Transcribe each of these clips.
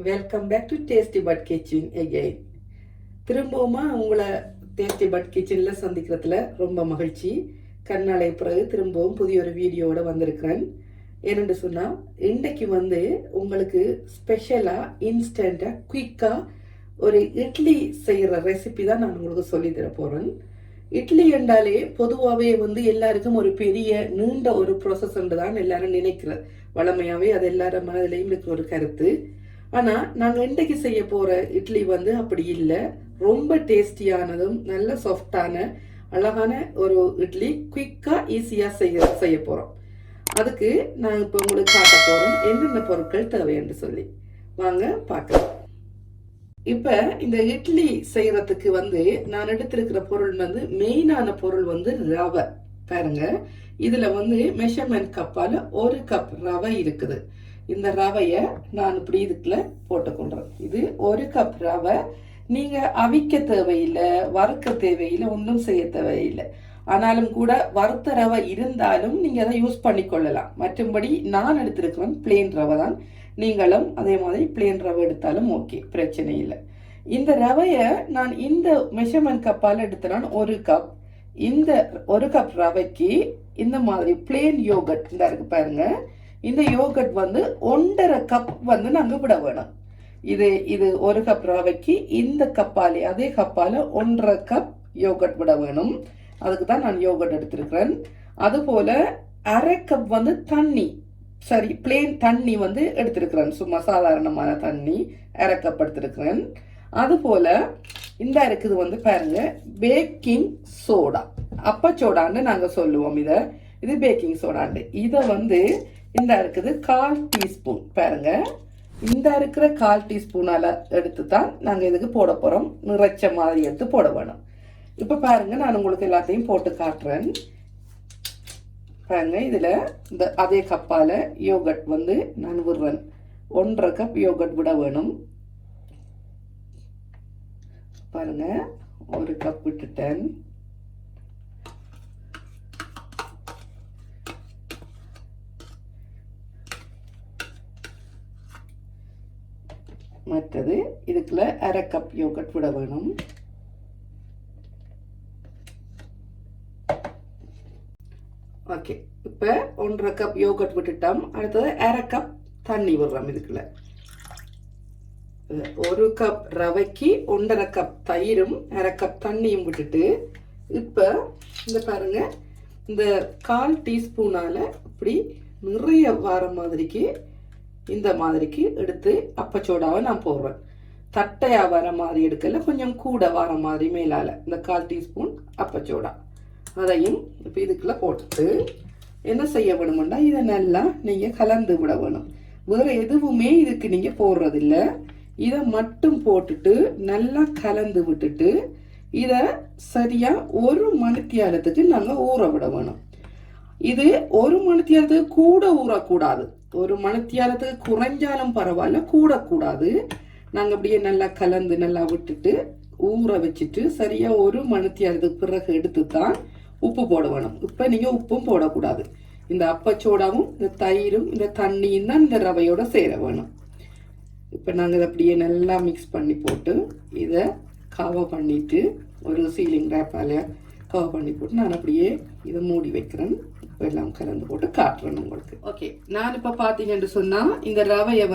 Welcome back to tasty bud kitchen again. திரும்பவுமா உங்களை tasty but கிச்சனில் சந்திக்கிறதுல ரொம்ப மகிழ்ச்சி. கண்ணாலை பிறகு திரும்பவும் புதிய ஒரு வீடியோவோட வந்திருக்கிறேன். என்னென்று சொன்னால், இன்றைக்கு உங்களுக்கு ஸ்பெஷலாக இன்ஸ்டண்ட்டாக குயிக்காக ஒரு இட்லி செய்கிற ரெசிபி தான் நான் உங்களுக்கு சொல்லித்தர போகிறேன். இட்லி என்றாலே பொதுவாகவே எல்லாருக்கும் ஒரு பெரிய நீண்ட ஒரு ப்ராசஸ்ன்னு தான் எல்லாரும் நினைக்கிற வளமையாகவே அது எல்லாரும் மனதிலையும் இருக்கிற ஒரு கருத்து. ஆனால் நாங்கள் இன்றைக்கு செய்ய போகிற இட்லி அப்படி இல்லை. ரொம்ப டேஸ்டியானதும் நல்ல சாஃப்டான அழகான ஒரு இட்லி குயிக்காக ஈஸியாக செய்ய போகிறோம். அதுக்கு நான் இப்போ உங்களுக்கு காட்ட போகிறோம் என்னென்ன பொருட்கள் தேவைன்னு சொல்லி. வாங்க பார்க்கலாம். இப்போ இந்த இட்லி செய்கிறதுக்கு நான் எடுத்திருக்கிற பொருள் மெயினான பொருள் ரவை. பாருங்க, இதில் மெஷர்மெண்ட் கப்பால் 1 கப் ரவை இருக்குது. இந்த ரவையை நான் இப்படி இதுக்குள்ள போட்டுக்கொள்றேன். இது 1 கப் ரவை. நீங்கள் அவிக்க தேவையில்லை, வறுக்க தேவையில்லை, ஒன்றும் செய்ய தேவையில்லை. ஆனாலும் கூட வறுத்த ரவை இருந்தாலும் நீங்கள் அதை யூஸ் பண்ணிக்கொள்ளலாம். மற்றபடி நான் எடுத்திருக்கிறேன் பிளேன் ரவை தான். நீங்களும் அதே மாதிரி பிளேன் ரவை எடுத்தாலும் ஓகே, பிரச்சனை இல்லை. இந்த ரவையை நான் இந்த மெஷர்மெண்ட் கப்பால் எடுத்தேன் 1 கப். இந்த 1 கப் ரவைக்கு இந்த மாதிரி பிளேன் யோகட் இந்த இருக்கு பாருங்க. இந்த யோகட் 1.5 கப் நாங்கள் விட வேணும். இது 1 கப் ரவைக்கு இந்த கப்பாலே அதே கப்பால் 1.5 கப் யோகட் விட வேணும். அதுக்கு தான் நான் யோகட் எடுத்திருக்கிறேன். அதுபோல் 1/2 கப் தண்ணி, சரி பிளேன் தண்ணி எடுத்திருக்கிறேன். சும்மா சாதாரணமான தண்ணி 1/2 கப் எடுத்திருக்கிறேன். அதுபோல் இந்த இருக்குது பாருங்க, பேக்கிங் சோடா, அப்பச்சோடான்னு நாங்கள் சொல்லுவோம். இது பேக்கிங் சோடாண்டு. இதை இந்த இருக்குது 1/4 டீஸ்பூன். பாருங்க, இந்த இருக்கிற 1/4 டீஸ்பூனால எடுத்து தான் நாங்கள் இதுக்கு போட போகிறோம். நிறைச்ச மாதிரி எடுத்து போட வேணும். இப்போ பாருங்க, நான் உங்களுக்கு எல்லாத்தையும் போட்டு காட்டுறேன். பாருங்க, இதில் இந்த அதே கப்பால் யோகட் நான் விடுறேன். 1.5 கப் யோகட் விட வேணும். பாருங்க, 1 கப் விட்டுட்டேன். மற்றது இதுக்குள்ள 1/2 கப் யோகட் விட வேணும். ஓகே, இப்போ 1.5 கப் யோகட் விட்டுட்டோம். அடுத்தது 1/2 கப் தண்ணி விடுறோம். இதுக்குள்ள 1 கப் ரவைக்கு 1.5 கப் தயிரும் 1/2 கப் தண்ணியும் விட்டுட்டு, இப்போ இந்த பாருங்க, இந்த 1/4 டீஸ்பூனால இப்படி நிறைய வார மாதிரிக்கு இந்த மாதிரிக்கு எடுத்து அப்பச்சோடாவை நான் போடுறேன். தட்டையாக வர மாதிரி எடுக்கல, கொஞ்சம் கூட வர மாதிரி மேலால் இந்த 1/4 டீஸ்பூன் அப்பச்சோடா அதையும் இப்போ இதுக்குள்ளே போட்டு என்ன செய்ய வேணுமெண்டா, இதை நல்லா நீங்கள் கலந்து விட வேணும். வேறு எதுவுமே இதுக்கு நீங்கள் போடுறதில்ல. இதை மட்டும் போட்டுட்டு நல்லா கலந்து விட்டுட்டு இதை சரியாக 1 மணித்தியாலத்துக்கு நாங்கள் ஊற விட வேணும். இது 1 மணித்தியாலத்துக்கு கூட ஊறக்கூடாது. 1 மணித்தியாலத்துக்கு குறைஞ்சாலும் பரவாயில்ல, கூடக்கூடாது. நாங்கள் அப்படியே நல்லா கலந்து நல்லா விட்டுட்டு ஊற வச்சுட்டு சரியாக 1 மணித்தியாலத்துக்கு பிறகு எடுத்து தான் உப்பு போட வேணும். இப்போ நீங்கள் உப்பும் போடக்கூடாது. இந்த அப்பச்சோடாவும் இந்த தயிரும் இந்த தண்ணியும் தான் இந்த ரவையோட சேர வேணும். இப்போ நாங்கள் இதை அப்படியே நல்லா மிக்ஸ் பண்ணி போட்டு இதை கவர் பண்ணிவிட்டு ஒரு சீலிங் ரேப்பால் கவர் பண்ணி போட்டு நான் அப்படியே இதை மூடி வைக்கிறேன். எல்லாம் கலந்து போட்டு காட்டுறேன் உங்களுக்கு. ஓகே, நான் இப்போ பார்த்தீங்கன்னு சொன்னால் இந்த ரவையை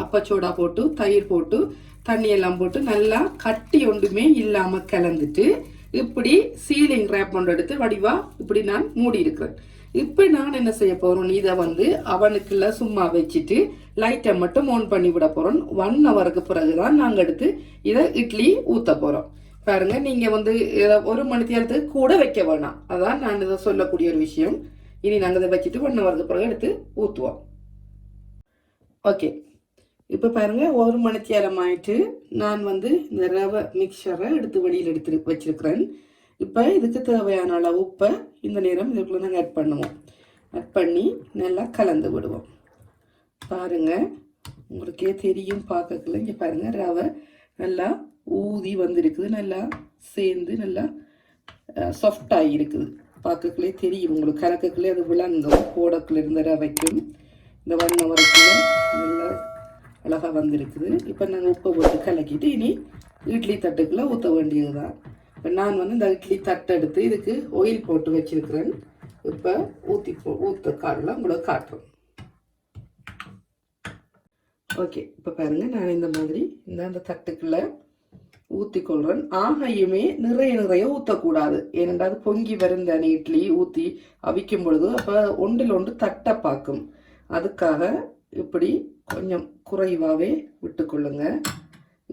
அப்பச்சோடா போட்டு தயிர் போட்டு தண்ணி எல்லாம் போட்டு நல்லா கட்டி ஒன்றுமே இல்லாமல் கலந்துட்டு இப்படி சீலிங் ரேப் ஒன்று எடுத்து வடிவா இப்படி நான் மூடி இருக்கிறேன். இப்போ நான் என்ன செய்ய போகிறோம், இதை அவனுக்குள்ள சும்மா வச்சுட்டு லைட்டை மட்டும் ஆன் பண்ணி விட போகிறோம். 1 ஹவருக்கு பிறகு தான் நாங்கள் எடுத்து இதை இட்லி ஊற்ற போகிறோம். பாருங்க, நீங்கள் 1 மணித்தியாலத்துக்கு கூட வைக்க வேணாம். அதான் நான் இதை சொல்லக்கூடிய ஒரு விஷயம். இனி நாங்கள் இதை வச்சுட்டு 1 ஹவருக்கு பிறகு எடுத்து ஊற்றுவோம். ஓகே, இப்போ பாருங்கள், 1 மணித்தியாலம் ஆயிட்டு நான் இந்த ரவை மிக்சரை எடுத்து வெளியில் எடுத்து வச்சிருக்கிறேன். இப்போ இதுக்கு தேவையான அளவு உப்பை இந்த நேரம் இதுக்குள்ளே நாங்கள் ஆட் பண்ணுவோம். ஆட் பண்ணி நல்லா கலந்து விடுவோம். பாருங்கள், உங்களுக்கே தெரியும் பார்க்கக்குள்ள. இங்கே பாருங்கள், ரவை நல்லா ஊதி வந்திருக்குது, நல்லா சேர்ந்து நல்லா சாஃப்டாகி இருக்குது. பார்க்கக்குள்ளே தெரியும் உங்களுக்கு, கலக்கக்குள்ளே அது விளங்கும். போடக்குள்ள இருந்த ரவைக்கும் இந்த 1 ஹவருக்குள்ள நல்லா அழகாக வந்திருக்குது. இப்போ நாங்கள் உப்பை போட்டு கலக்கிட்டு இனி இட்லி தட்டுக்குள்ளே ஊற்ற வேண்டியது தான். இப்போ நான் வந்து இந்த இட்லி தட்டை எடுத்து இதுக்கு ஆயில் போட்டு வச்சுருக்கிறேன். இப்போ ஊற்ற காடெலாம் உங்களுக்கு காட்டுறோம். ஓகே, இப்போ பாருங்கள், நான் இந்த மாதிரி அந்த தட்டுக்குள்ளே ஊற்றிக்கொள்கிறேன். ஆகையுமே நிறைய ஊற்றக்கூடாது. ஏனென்றால் பொங்கி வருந்தானே இட்லி ஊற்றி அவிக்கும் பொழுது அப்போ ஒன்றில் ஒன்று தட்டை பார்க்கும். அதுக்காக இப்படி கொஞ்சம் குறைவாகவே விட்டுக்கொள்ளுங்க.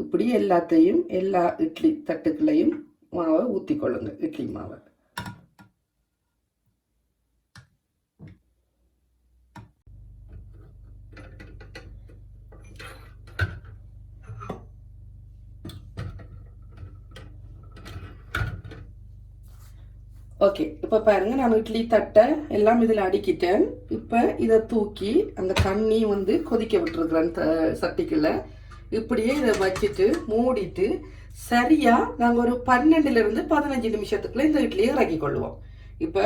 இப்படி எல்லாத்தையும் எல்லா இட்லி தட்டுக்களையும் மாவை ஊற்றிக்கொள்ளுங்க, இட்லி மாவை. ஓகே, இப்போ பாருங்கள், நான் இட்லி தட்டை எல்லாம் இதில் அடுக்கிட்டேன். இப்போ இதை தூக்கி அந்த தண்ணி வந்து கொதிக்க விட்டுருக்குறேன் சட்டிக்குள்ள. இப்படியே இதை வச்சுட்டு மூடிட்டு சரியாக நாங்கள் ஒரு 12லிருந்து 15 நிமிஷத்துக்குள்ளே இந்த இட்லியை இறக்கி கொள்வோம். இப்போ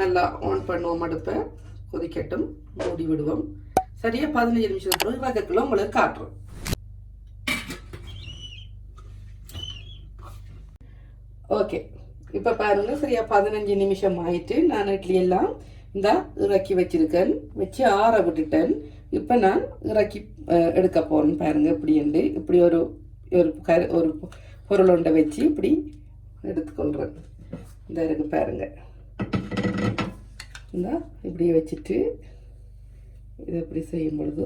நல்லா ஆன் பண்ணுவோம், அடுப்பை கொதிக்கட்டும், மூடி விடுவோம். சரியாக 15 நிமிஷத்துக்குள்ள இறக்கக்குள்ள உங்களுக்கு காட்டுறோம். ஓகே, இப்போ பாருங்கள், சரியா 15 நிமிஷம் ஆயிட்டு நான் இட்லி எல்லாம் இறக்கி வச்சிருக்கேன். வச்சு ஆற விட்டுட்டேன். இப்போ நான் இறக்கி எடுக்க போகிறேன். பாருங்கள், இப்படி ஒரு ஒரு பொருள் ஒன்றை வச்சு இப்படி எடுத்துக்கொள்கிறேன். இருக்கு பாருங்கள், இப்படி வச்சுட்டு இதை இப்படி செய்யும் பொழுது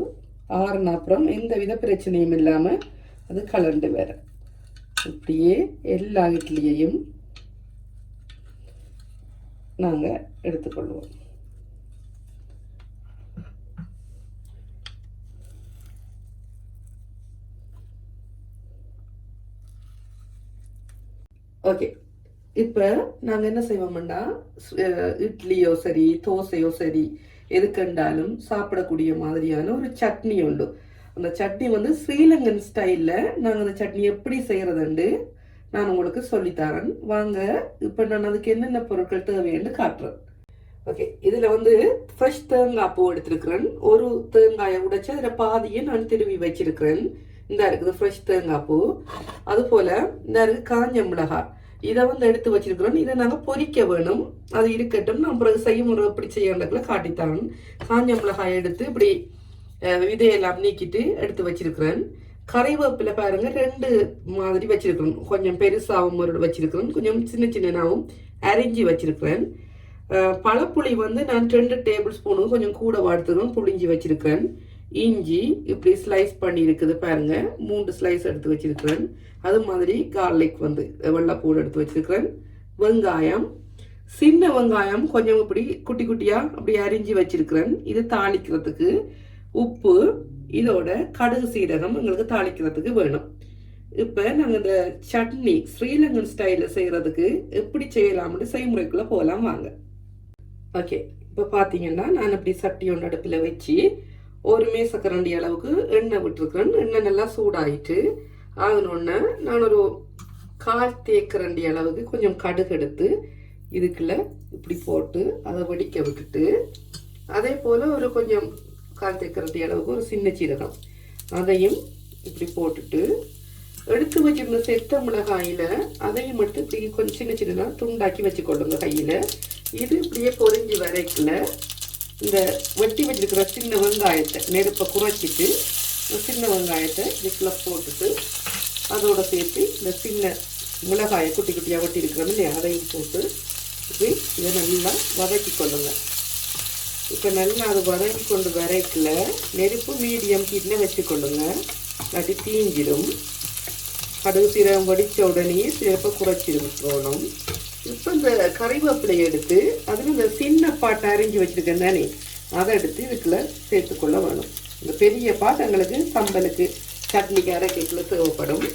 ஆறுன அப்புறம் எந்த வித பிரச்சனையும் இல்லாமல் அது கலண்டு வேற. இப்படியே எல்லா இட்லியையும் நாங்கள் எடுத்துக்கொள்வோம். ஓகே, இப்போ நாங்கள் என்ன செய்வோம்னா, இட்லியோ சரி தோசையோ சரி எதுக்கண்டாலும் சாப்பிடக்கூடிய மாதிரியான ஒரு சட்னி உண்டு. அந்த சட்னி வந்து ஸ்ரீலங்கன் ஸ்டைலில் நாங்கள் அந்த சட்னி எப்படி செய்கிறதுண்டு நான் உங்களுக்கு சொல்லித்தரேன். வாங்க, இப்போ நான் அதுக்கு என்னென்ன பொருட்கள் தேவைன்னு காட்டுறேன். ஓகே, இதில் வந்து ஃப்ரெஷ் தேங்காய் பூ எடுத்துருக்கிறேன். ஒரு தேங்காயை உடைச்சி அதில் பாதியை நான் திருவி வச்சிருக்கிறேன். இருக்குது ஃப்ரெஷ் தேங்காய் பூ. அதுபோல் இருக்குது காஞ்ச மிளகாய். இதை வந்து எடுத்து வச்சிருக்கிறோம். இதை நாங்கள் பொரிக்க வேணும். அது இருக்கட்டும், நான் பிறகு செய்முறை எப்படி செய்யறதுக்குள்ள காட்டித்தான். காஞ்ச மிளகாய் எடுத்து இப்படி விதையெல்லாம் நீக்கிட்டு எடுத்து வச்சிருக்கிறேன். கறிவேப்பிலை பாருங்க 2 மாதிரி வச்சிருக்கிறேன். கொஞ்சம் பெருசாகவும் ஒரு வச்சிருக்கிறேன், கொஞ்சம் சின்னனாகவும் அரிஞ்சு வச்சிருக்கிறேன். பழப்புளி வந்து நான் 2 டேபிள் ஸ்பூனுக்கு கொஞ்சம் கூட வாடுத்துக்கிறேன், புளிஞ்சி வச்சிருக்கிறேன். இஞ்சி இப்படி ஸ்லைஸ் பண்ணி இருக்குது பாருங்க, 3 ஸ்லைஸ் எடுத்து வச்சிருக்கிறேன். அது மாதிரி கார்லிக் வந்து வெள்ளைப்பூடு எடுத்து வச்சிருக்கிறேன். வெங்காயம், சின்ன வெங்காயம் கொஞ்சம் இப்படி குட்டி குட்டியா அப்படி அரிஞ்சு வச்சிருக்கிறேன். இது தாளிக்கிறதுக்கு. உப்பு, இதோட கடுகு சீரகம் எங்களுக்கு தாளிக்கிறதுக்கு வேணும். இப்போ நாங்கள் இந்த சட்னி ஸ்ரீலங்கன் ஸ்டைலில் செய்கிறதுக்கு எப்படி செய்யலாம்னு செய்முறைக்குள்ளே போகலாம் வாங்க. ஓகே, இப்போ பார்த்தீங்கன்னா நான் அப்படி சட்டி ஒன்று அடுப்பில் வச்சு ஒரு மேசக்கரண்டி அளவுக்கு எண்ணெய் விட்டுருக்குறேன். எண்ணெய் நல்லா சூடாயிட்டு ஆகணுன்னு நான் ஒரு 1/4 தேக்கரண்டி அளவுக்கு கொஞ்சம் கடுகு எடுத்து இதுக்குள்ள இப்படி போட்டு அதை வடிக்க விட்டுட்டு, அதே போல் ஒரு கொஞ்சம் 1/4 தேக்கரண்டி அளவுக்கு ஒரு சின்ன சீரகம் அதையும் இப்படி போட்டுட்டு, எடுத்து வச்சிருந்த செத்த மிளகாயில் அதையும் எடுத்து இப்படி கொஞ்சம் சின்ன துண்டாக்கி வச்சுக்கொள்ளுங்க கையில். இது இப்படியே பொரிஞ்சு வரைக்கல இந்த வெட்டி வச்சிருக்கிற சின்ன வெங்காயத்தை நெருப்பை குறைச்சிட்டு சின்ன வெங்காயத்தை இதுக்குள்ள போட்டுட்டு அதோட சேர்த்து இந்த சின்ன மிளகாயை குட்டி குட்டியாக வெட்டி இருக்கிறோம் இல்லையா, அதையும் போட்டு இப்படி இதை நல்லா வதக்கி கொள்ளுங்க. இப்போ நல்லா அது வதக்கி கொண்டு வரைக்கல நெருப்பு மீடியம் ஹீட்டில் வச்சுக்கொள்ளுங்க, இல்லாட்டி தீஞ்சிடும். கடுகு சீரகம் வடித்த உடனே சிறப்பை குறைச்சி விட்டுறணும். இப்போ இந்த கறிவேப்பிலையை எடுத்து அதில் இந்த சின்ன பாட்டை அரிஞ்சு வச்சுருக்கேன் தானே, அதை எடுத்து இதுக்குள்ள சேர்த்துக்கொள்ள வேணும். இந்த பெரிய பாட்டு எங்களுக்கு சம்பலுக்கு சட்னிக்கு அரைக்கைக்குள்ள தேவைப்படும்.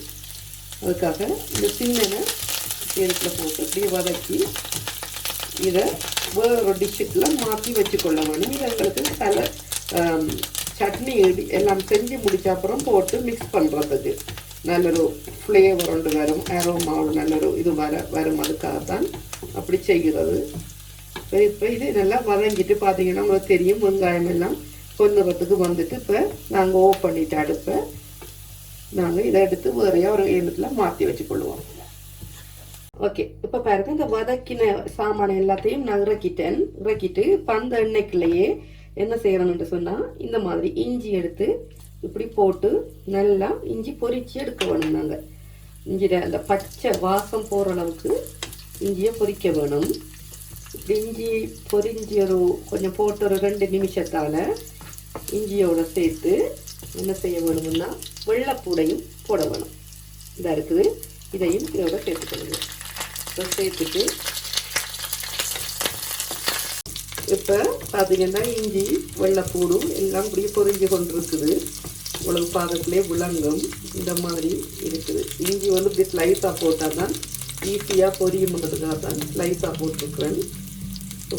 அதுக்காக இந்த சின்னனை இதுக்குள்ள போட்டு இப்படியே வதக்கி இதை வேறு டிஷ்ஷுக்குள்ள மாற்றி வச்சுக்கொள்ள வேணும். இது எங்களுக்கு சில சட்னி எல்லாம் செஞ்சு முடிச்ச அப்புறம் போட்டு மிக்ஸ் பண்ணுறதுக்கு நல்லொரு ஃப்ளேவர் ஒன்று வரும், அரோமாவோட நல்லொரு இது வரும். அதுக்காகத்தான் அப்படி செய்கிறது. இப்போ இது நல்லா வதங்கிட்டு பார்த்தீங்கன்னா உங்களுக்கு தெரியும், வெங்காயம் எல்லாம் பொன்னிறத்துக்கு வந்துட்டு இப்போ நாங்கள் ஆஃப் பண்ணிட்டு அடுப்பை நாங்கள் இதை எடுத்து வேறையா ஒரு எண்ணத்தில் மாற்றி வச்சுக்கொள்வோம். ஓகே, இப்போ பாருங்க இந்த வதக்கின சாமான எல்லாத்தையும் நான் இறக்கிட்டு இப்போ அந்த எண்ணெய்க்குள்ளேயே என்ன செய்யணும்னு சொன்னால் இந்த மாதிரி இஞ்சி எடுத்து இப்படி போட்டு நல்லா இஞ்சி பொரிச்சு எடுக்க வேணும். நாங்கள் இஞ்சிட அந்த பச்சை வாசம் போகிற அளவுக்கு இஞ்சியை பொரிக்க வேணும். இப்படி இஞ்சி பொரிஞ்சி ஒரு கொஞ்சம் போட்டு ஒரு 2 நிமிஷத்தால் இஞ்சியோட சேர்த்து என்ன செய்ய வேணும்னா வெள்ளைப்பூடையும் போட வேணும். இதாக இருக்குது, இதையும் இதோட சேர்த்துக்கணுங்க. இப்போ சேர்த்துட்டு இப்போ பார்த்தீங்கன்னா இஞ்சி வெள்ளைப்பூடும் எல்லாம் இப்படி பொரிஞ்சு கொண்டு இருக்குது. உங்களுக்கு பாதத்திலே விளங்கும் இந்த மாதிரி இருக்குது. இஞ்சி வந்து இப்படி ஸ்லைஸாக போட்டால் தான் ஈஸியாக பொரியும்ன்றதுக்காக தான் ஸ்லைஸாக போட்டிருக்கிறேன்.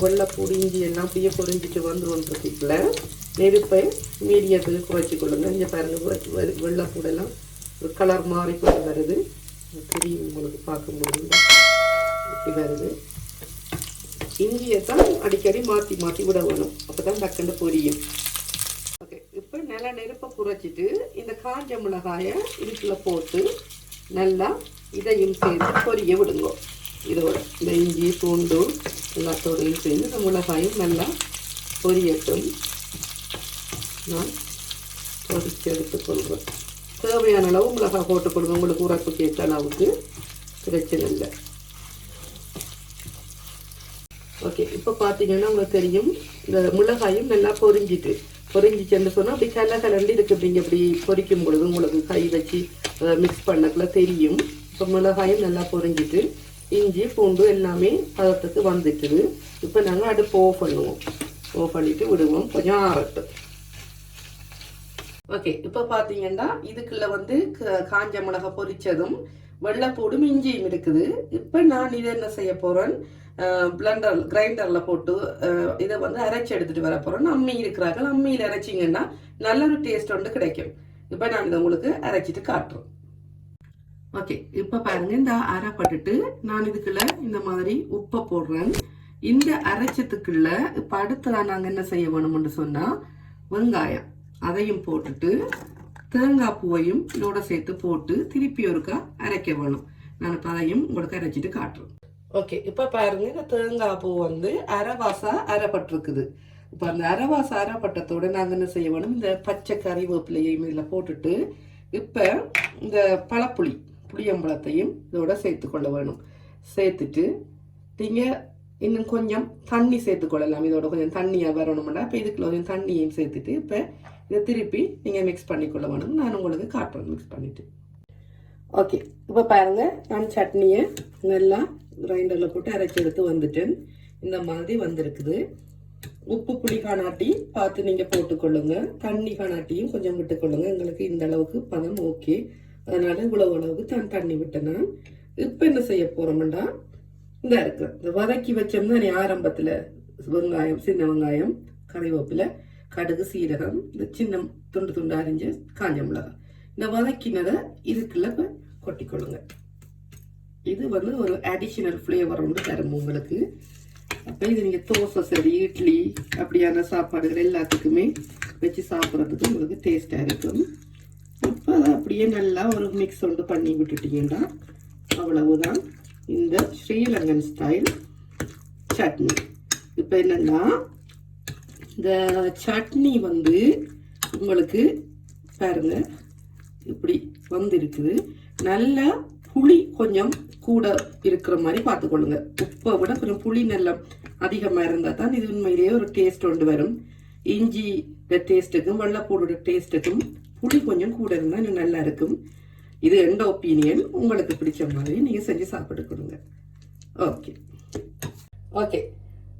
வெள்ளைப்பூடு இஞ்சி எல்லாம் அப்படியே பொரிஞ்சிட்டு வந்துருன்றதுக்குள்ள நெருப்பை மீடியத்துக்கு குறைச்சி கொள்ளுங்க. இங்கே பாருங்கள் வெள்ளைப்பூடெல்லாம் ஒரு கலர் மாறி கொண்டு வருது, தெரியும் உங்களுக்கு பார்க்கும்போது இப்படி வருது. இஞ்சியை தான் அடிக்கடி மாற்றி விட வேணும், அப்போ தான் டக்குன்னு பொரியும். ஓகே, இப்போ நல்லா நெருப்பை குறைச்சிட்டு இந்த காஞ்ச மிளகாயை இதுக்குள்ளே போட்டு நல்லா இதையும் சேர்த்து பொரிய விடுங்க. இதோட இந்த இஞ்சி பூண்டு எல்லாத்தோடையும் சேர்ந்து இந்த மிளகாயும் நல்லா பொரியட்டும். நான் பொரிச்சு எடுத்துக்கொள்வேன். தேவையான அளவு மிளகாய் போட்டுக்கொள்வேன், உங்களுக்கு உரப்புக்கு ஏற்ற அளவுக்கு, பிரச்சனை இல்லை. ஓகே, இப்போ பார்த்தீங்கன்னா உங்களுக்கு தெரியும் இந்த மிளகாயும் நல்லா பொரிஞ்சிச்சுன்னு சொன்னால் அப்படி கலண்டு இருக்குது. அப்படிங்க அப்படி பொரிக்கும் பொழுது உங்களுக்கு கை வச்சு மிக்ஸ் பண்ணக்குள்ள தெரியும். இப்போ மிளகாயும் நல்லா பொரிஞ்சிட்டு இஞ்சி பூண்டு எல்லாமே பதத்துக்கு வந்துட்டுது. இப்போ நாங்கள் அடுப்பு ஆஃப் பண்ணுவோம். ஆஃப் பண்ணிட்டு விடுவோம், கொஞ்சம் ஆறட்டும். ஓகே, இப்போ பார்த்தீங்கன்னா இதுக்குள்ள வந்து காஞ்ச மிளகா பொரிச்சதும் வெள்ளைப்பூடும் இஞ்சியும் இருக்குது. இப்போ நான் இதை என்ன செய்ய போகிறேன், கிரைண்டரில் போட்டு இதை வந்து அரைச்சி எடுத்துகிட்டு வர போகிறோம். அம்மி இருக்கிறாங்க, அம்மியில் அரைச்சிங்கன்னா நல்ல ஒரு டேஸ்ட் ஒன்று கிடைக்கும். இப்போ நான் இதை உங்களுக்கு அரைச்சிட்டு காட்டுறேன். ஓகே, இப்போ பாருங்க இந்த அரைப்பட்டுட்டு நான் இதுக்குள்ள இந்த மாதிரி உப்பை போடுறேன். இந்த அரைச்சத்துக்குள்ள இப்போ அடுத்ததான் நாங்கள் என்ன செய்ய வேணும்னு சொன்னால் வெங்காயம் அதையும் போட்டுட்டு தேங்காய் பூவையும் இதோட சேர்த்து போட்டு திருப்பி ஒருக்கா அரைக்க வேணும். நான் இப்போ அதையும் உங்களுக்கு அரைச்சிட்டு காட்டுறேன். ஓகே, இப்போ பாருங்க இந்த தேங்காய் பூ வந்து அரைவாசா அரைப்பட்டிருக்குது. இப்போ அந்த அரைவாசா அரைப்பட்டத்தோட நாங்கள் என்ன செய்ய வேணும், இந்த பச்சை கறிவேப்பிலையும் இதில் போட்டுட்டு இப்போ இந்த புளியம்பழத்தையும் இதோட சேர்த்துக்கொள்ள வேணும். சேர்த்துட்டு நீங்கள் இன்னும் கொஞ்சம் தண்ணி சேர்த்துக்கொள்ளலாம். இதோட கொஞ்சம் தண்ணியாக வரணும்னா இப்போ இதுக்குள்ள கொஞ்சம் தண்ணியையும் சேர்த்துட்டு இப்போ இதை திருப்பி நீங்கள் மிக்ஸ் பண்ணிக்கொள்ள வேணும். நான் உங்களுக்கு காட்டுறேன் மிக்ஸ் பண்ணிவிட்டு. ஓகே, இப்போ பாருங்கள் நான் சட்னியை நல்லா கிரைண்டரில் போட்டு அரைச்சி எடுத்து வந்துட்டேன். இந்த மாதிரி வந்திருக்குது. உப்பு புளி காணாட்டி பார்த்து நீங்கள் போட்டுக்கொள்ளுங்க, தண்ணி காணாட்டியும் கொஞ்சம் விட்டுக்கொள்ளுங்க. எங்களுக்கு இந்த அளவுக்கு பதம் ஓகே, அதனால இவ்வளவு அளவுக்கு தான் தண்ணி விட்டேன்னா. இப்போ என்ன செய்ய போகிறோம்னா இந்த இருக்கு இந்த வதக்கி வச்சோம்னா நீ ஆரம்பத்தில் வெங்காயம், சின்ன வெங்காயம், கறிவேப்பிலை, கடுகு, சீரகம், இந்த சின்ன துண்டு அரிஞ்ச காஞ்ச மிளகாய், இந்த வதக்கினதை இதுக்குள்ள இப்போ கொட்டிக்கொள்ளுங்க. இது வந்து ஒரு அடிஷனல் ஃப்ளேவர் வந்து தரும் உங்களுக்கு. அப்போ இது நீங்கள் தோசை, சரி, இட்லி அப்படியான சாப்பாடுகள் எல்லாத்துக்குமே வச்சு சாப்பிட்றதுக்கு உங்களுக்கு டேஸ்டாக இருக்கும். இப்போ அதை அப்படியே நல்லா ஒரு மிக்ஸ் ஒன்று பண்ணி விட்டுட்டீங்கன்னா அவ்வளவுதான் இந்த ஸ்ரீலங்கன் ஸ்டைல் சட்னி. இப்போ என்னன்னா இந்த சட்னி வந்து உங்களுக்கு பாருங்க இப்படி வந்திருக்குது. நல்லா புளி கொஞ்சம் கூட இருக்கிற மாதிரி பார்த்துக்கொள்ளுங்க. உப்பை விட கொஞ்சம் புளி நல்லா அதிகமாக இருந்தால் தான் இது உண்மையிலேயே ஒரு டேஸ்ட் கொண்டு வரும். இஞ்சி டேஸ்ட்டுக்கும் வெள்ளைப்பூடோட டேஸ்ட்டுக்கும் புளி கொஞ்சம் கூட இருந்தால் இன்னும் நல்லா இருக்கும். இது எந்த ஒப்பீனியன், உங்களுக்கு பிடிச்ச மாதிரி நீங்கள் செஞ்சு சாப்பிட்டு கொடுங்க. ஓகே ஓகே,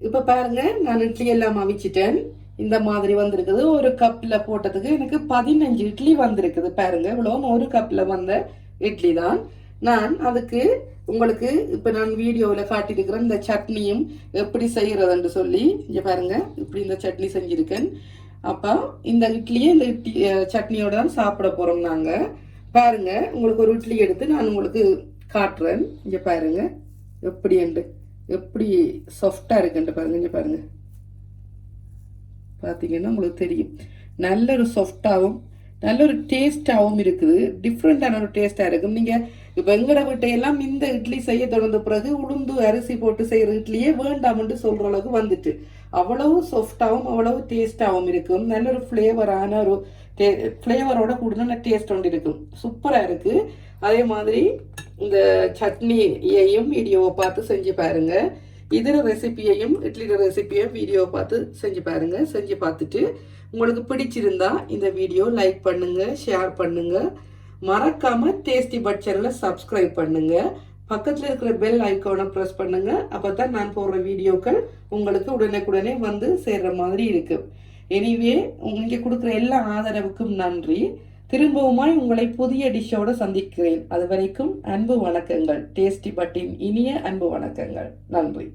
இப்போ பாருங்க நான் இட்லி எல்லாம் அவிச்சிட்டேன். இந்த மாதிரி வந்திருக்குது. ஒரு கப்பில் போட்டதுக்கு எனக்கு 15 இட்லி வந்திருக்குது. பாருங்க இவ்வளோ ஒரு கப்பில் வந்த இட்லி தான். நான் அதுக்கு உங்களுக்கு இப்போ நான் வீடியோவில் காட்டியிருக்கிறேன் இந்த சட்னியும் எப்படி செய்கிறதுன்னு சொல்லி. இங்கே பாருங்க இப்படி இந்த சட்னி செஞ்சுருக்கேன். அப்போ இந்த இட்லியை இந்த சட்னியோட தான் சாப்பிட போகிறோம் நாங்கள். பாருங்க உங்களுக்கு ஒரு இட்லி எடுத்து நான் உங்களுக்கு காட்டுறேன். இங்கே பாருங்க எப்படி சாஃப்டாக இருக்குன்ட்டு பாருங்க. இங்கே பாருங்க பார்த்தீங்கன்னா உங்களுக்கு தெரியும். நல்ல ஒரு சாஃப்டாகவும் நல்ல ஒரு டேஸ்டாகவும் இருக்குது. டிஃப்ரெண்ட்டான ஒரு டேஸ்ட்டாக இருக்கும். நீங்கள் இப்போ எங்கட வீட்டையெல்லாம் இந்த இட்லி செய்ய தொடர்ந்த பிறகு உளுந்து அரிசி போட்டு செய்கிற இட்லியே வேண்டாம்னு சொல்கிற அளவுக்கு வந்துட்டு அவ்வளவு சாஃப்டாகவும் அவ்வளவு டேஸ்டாகவும் இருக்கும். நல்ல ஒரு ஃப்ளேவரான ஒரு ஃப்ளேவரோட கூடுதல் டேஸ்ட் ஒன்று இருக்கும். சூப்பராக இருக்குது. அதே மாதிரி இந்த சட்னியையும் வீடியோவை பார்த்து செஞ்சு பாருங்கள். இதர ரெசிபியையும் இட்லியோட ரெசிபியையும் வீடியோவை பார்த்து செஞ்சு பாருங்கள். செஞ்சு பார்த்துட்டு உங்களுக்கு பிடிச்சிருந்தா இந்த வீடியோ லைக் பண்ணுங்கள், ஷேர் பண்ணுங்கள். மறக்காமல் டேஸ்டி பட் சேனலை சப்ஸ்கிரைப் பண்ணுங்கள். பக்கத்தில் இருக்கிற பெல் ஐக்கானை ப்ரெஸ் பண்ணுங்கள். அப்போ தான் நான் போடுற வீடியோக்கள் உங்களுக்கு உடனே வந்து சேர்ற மாதிரி இருக்கும். எனிவே இங்கே கொடுக்குற எல்லா ஆதரவுக்கும் நன்றி. திரும்பவுமாய் உங்களை புதிய டிஷ்ஷோடு சந்திக்கிறேன். அது வரைக்கும் அன்பு வணக்கங்கள். டேஸ்டி பட்டின் இனிய அன்பு வணக்கங்கள். நன்றி.